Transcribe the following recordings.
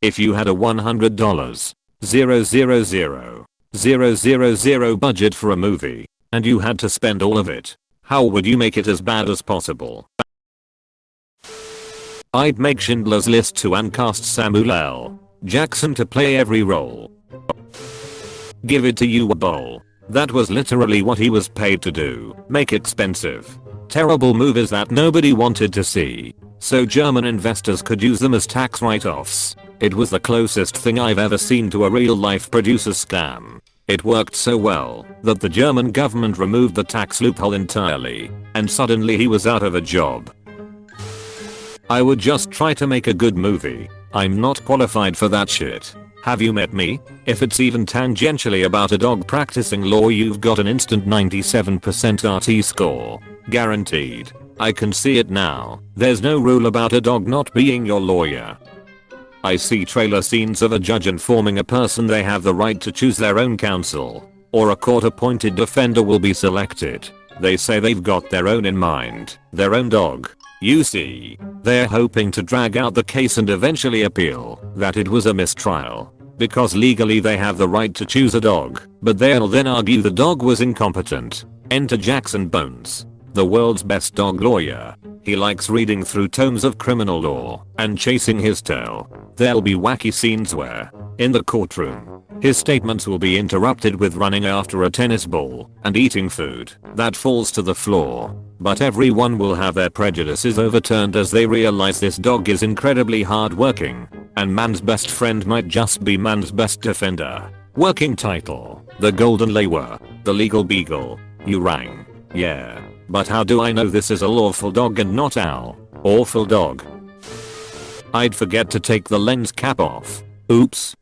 If you had a $100, 000 budget for a movie, and you had to spend all of it, how would you make it as bad as possible? I'd make Schindler's List 2 and cast Samuel L. Jackson to play every role. Give it to you a bowl. That was literally what he was paid to do. Make expensive, terrible movies that nobody wanted to see, so German investors could use them as tax write-offs. It was the closest thing I've ever seen to a real-life producer scam. It worked so well that the German government removed the tax loophole entirely, and suddenly he was out of a job. I would just try to make a good movie. I'm not qualified for that shit. Have you met me? If it's even tangentially about a dog practicing law, you've got an instant 97% RT score. Guaranteed. I can see it now. There's no rule about a dog not being your lawyer. I see trailer scenes of a judge informing a person they have the right to choose their own counsel, or a court-appointed defender will be selected. They say they've got their own in mind, their own dog. You see, they're hoping to drag out the case and eventually appeal that it was a mistrial, because legally they have the right to choose a dog, but they'll then argue the dog was incompetent. Enter Jackson Bones, the world's best dog lawyer. He likes reading through tomes of criminal law and chasing his tail. There'll be wacky scenes where, in the courtroom, his statements will be interrupted with running after a tennis ball and eating food that falls to the floor. But everyone will have their prejudices overturned as they realize this dog is incredibly hardworking, and man's best friend might just be man's best defender. Working title: The Golden Lawer, the Legal Beagle. You rang. Yeah. But how do I know this is a lawful dog and not an awful dog? I'd forget to take the lens cap off. Oops.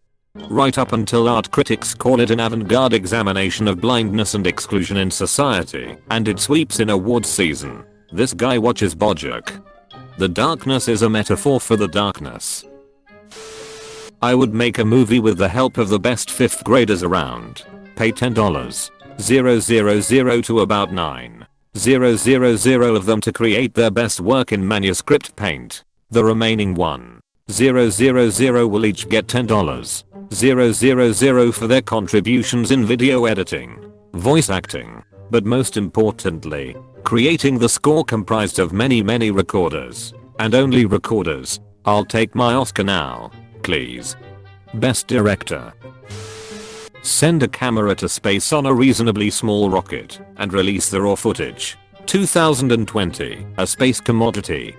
Right up until art critics call it an avant-garde examination of blindness and exclusion in society, and it sweeps in awards season. This guy watches Bojack. The darkness is a metaphor for the darkness. I would make a movie with the help of the best 5th graders around. Pay $10. 000 to about 9,000 of them to create their best work in manuscript paint. The remaining 1,000 will each get $10. 000 for their contributions in video editing, voice acting, but most importantly, creating the score comprised of many recorders, and only recorders. I'll take my Oscar now, please. Best Director. Send a camera to space on a reasonably small rocket and release the raw footage. 2020, a space commodity.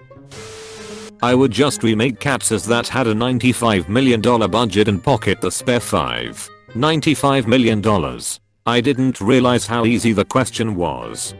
I would just remake Cats as that had a $95 million budget and pocket the spare $95 million. I didn't realize how easy the question was.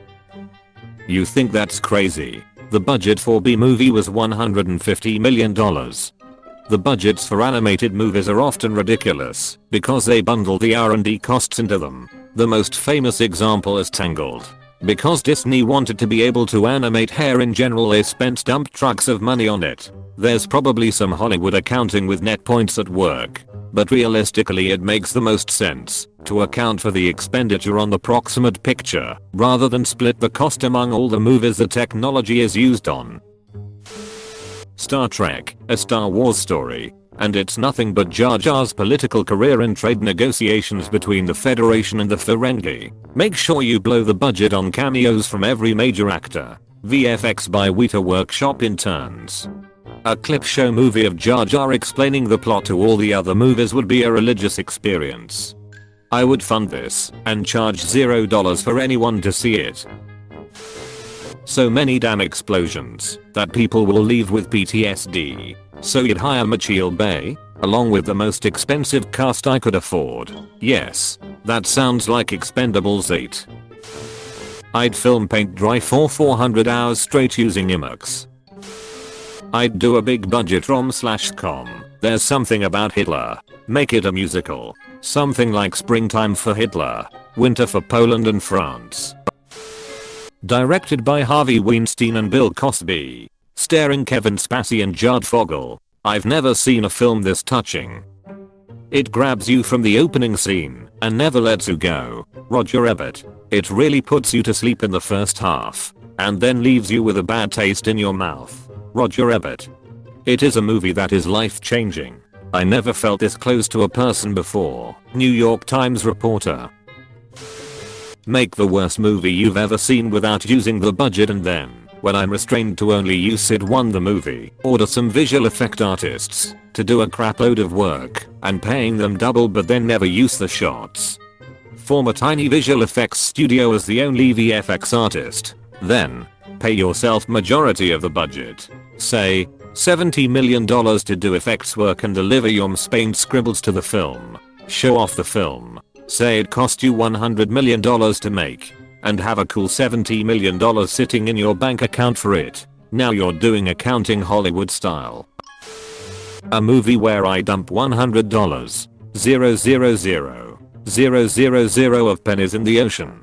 You think that's crazy? The budget for B-movie was $150 million. The budgets for animated movies are often ridiculous because they bundle the R&D costs into them. The most famous example is Tangled. Because Disney wanted to be able to animate hair in general, they spent dump trucks of money on it. There's probably some Hollywood accounting with net points at work, but realistically it makes the most sense to account for the expenditure on the proximate picture rather than split the cost among all the movies the technology is used on. Star Trek, a Star Wars story, and it's nothing but Jar Jar's political career in trade negotiations between the Federation and the Ferengi. Make sure you blow the budget on cameos from every major actor. VFX by Weta Workshop interns. A clip show movie of Jar Jar explaining the plot to all the other movies would be a religious experience. I would fund this and charge $0 for anyone to see it. So many damn explosions that people will leave with PTSD. So you'd hire Michael Bay, along with the most expensive cast I could afford. Yes, that sounds like Expendables 8. I'd film paint dry for 400 hours straight using IMAX. I'd do a big budget rom/com. There's something about Hitler. Make it a musical. Something like Springtime for Hitler, Winter for Poland and France. Directed by Harvey Weinstein and Bill Cosby. Starring Kevin Spacey and Judd Fogel. I've never seen a film this touching. It grabs you from the opening scene and never lets you go. Roger Ebert. It really puts you to sleep in the first half and then leaves you with a bad taste in your mouth. Roger Ebert. It is a movie that is life-changing. I never felt this close to a person before. New York Times reporter. Make the worst movie you've ever seen without using the budget, and then, when I'm restrained to only use SID1 the movie, order some visual effect artists to do a crapload of work and paying them double but then never use the shots. Form a tiny visual effects studio as the only VFX artist. Then, pay yourself majority of the budget. Say, $70 million to do effects work and deliver your paint scribbles to the film. Show off the film. Say it cost you $100 million to make. And have a cool $70 million sitting in your bank account for it. Now you're doing accounting Hollywood style. A movie where I dump $100. 000 of pennies in the ocean.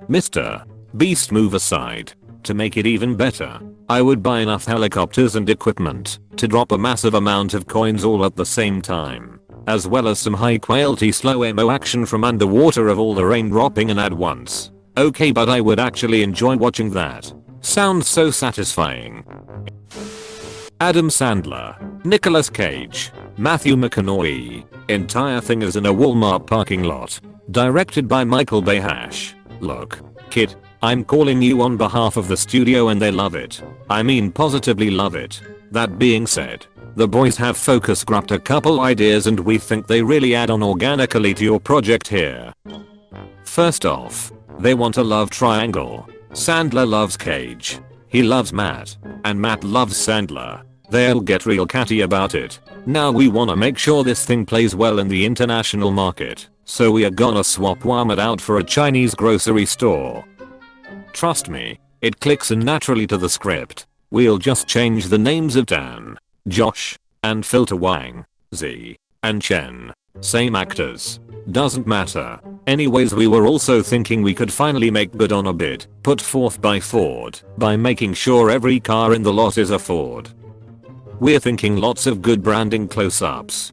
Mr. Beast move aside. To make it even better, I would buy enough helicopters and equipment to drop a massive amount of coins all at the same time, as well as some high quality slow-mo action from underwater of all the rain dropping in at once. Okay, but I would actually enjoy watching that. Sounds so satisfying. Adam Sandler, Nicolas Cage, Matthew McConaughey. Entire thing is in a Walmart parking lot. Directed by Michael Bayhash. Look, kid, I'm calling you on behalf of the studio and they love it. I mean positively love it. That being said, the boys have focus grouped a couple ideas and we think they really add on organically to your project here. First off, they want a love triangle. Sandler loves Cage. He loves Matt. And Matt loves Sandler. They'll get real catty about it. Now we wanna make sure this thing plays well in the international market. So we are gonna swap Walmart out for a Chinese grocery store. Trust me, it clicks in naturally to the script. We'll just change the names of Dan, Josh, and Phil to Wang, Z, and Chen. Same actors. Doesn't matter. Anyways, we were also thinking we could finally make good on a bid put forth by Ford by making sure every car in the lot is a Ford. We're thinking lots of good branding close-ups.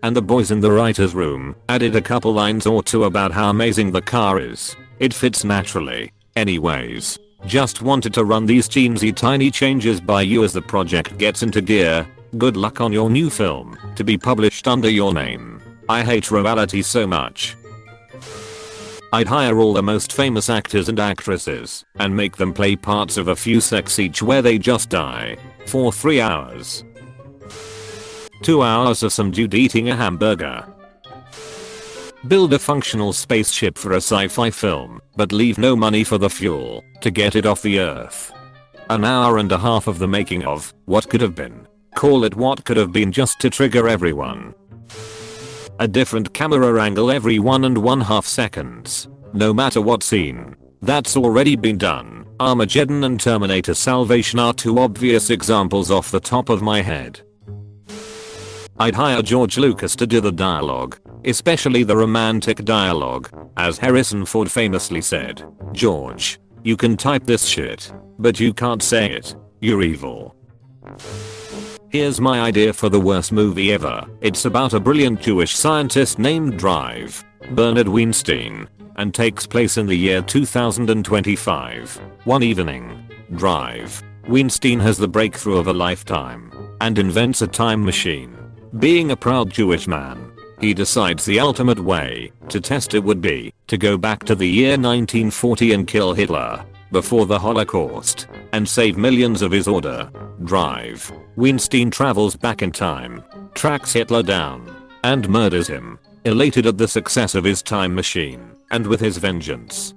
And the boys in the writer's room added a couple lines or two about how amazing the car is. It fits naturally. Anyways, just wanted to run these teensy tiny changes by you as the project gets into gear. Good luck on your new film, to be published under your name. I hate reality so much. I'd hire all the most famous actors and actresses and make them play parts of a few sex each where they just die. For 3 hours. 2 hours of some dude eating a hamburger. Build a functional spaceship for a sci-fi film, but leave no money for the fuel to get it off the earth. An hour and a half of the making of what could have been. Call it what could have been just to trigger everyone. A different camera angle every 1.5 seconds. No matter what scene. That's already been done. Armageddon and Terminator Salvation are two obvious examples off the top of my head. I'd hire George Lucas to do the dialogue, especially the romantic dialogue. As Harrison Ford famously said, "George, you can type this shit, but you can't say it. You're evil." Here's my idea for the worst movie ever. It's about a brilliant Jewish scientist named Bernard Weinstein, and takes place in the year 2025. One evening, Weinstein has the breakthrough of a lifetime and invents a time machine. Being a proud Jewish man, he decides the ultimate way to test it would be to go back to the year 1940 and kill Hitler before the Holocaust and save millions of his order. Weinstein travels back in time, tracks Hitler down, and murders him, elated at the success of his time machine and with his vengeance.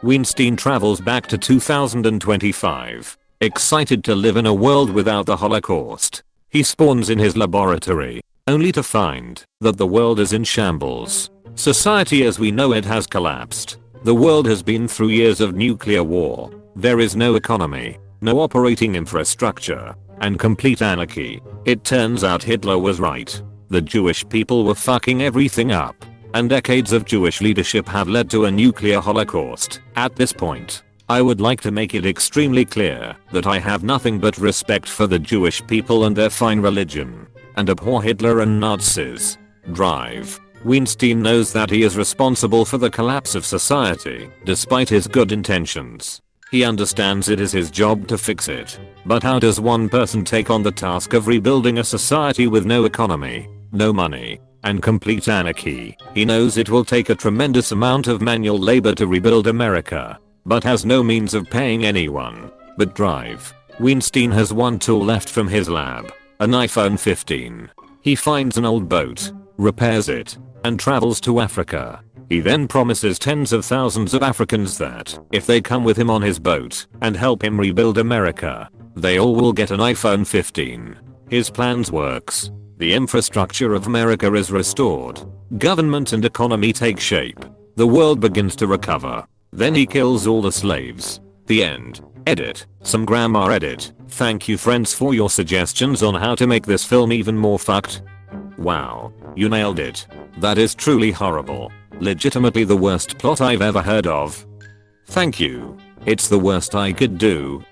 Weinstein travels back to 2025, excited to live in a world without the Holocaust. He spawns in his laboratory, only to find that the world is in shambles. Society as we know it has collapsed. The world has been through years of nuclear war. There is no economy, no operating infrastructure, and complete anarchy. It turns out Hitler was right. The Jewish people were fucking everything up. And decades of Jewish leadership have led to a nuclear holocaust. At this point, I would like to make it extremely clear that I have nothing but respect for the Jewish people and their fine religion, and abhor Hitler and Nazis. Weinstein knows that he is responsible for the collapse of society, despite his good intentions. He understands it is his job to fix it. But how does one person take on the task of rebuilding a society with no economy, no money, and complete anarchy? He knows it will take a tremendous amount of manual labor to rebuild America, but has no means of paying anyone but drive. Weinstein has one tool left from his lab, an iPhone 15. He finds an old boat, repairs it, and travels to Africa. He then promises tens of thousands of Africans that if they come with him on his boat and help him rebuild America, they all will get an iPhone 15. His plans works. The infrastructure of America is restored. Government and economy take shape. The world begins to recover. Then he kills all the slaves. The end. Edit. Some grammar edit. Thank you friends for your suggestions on how to make this film even more fucked. Wow, you nailed it. That is truly horrible. Legitimately the worst plot I've ever heard of. Thank you. It's the worst I could do.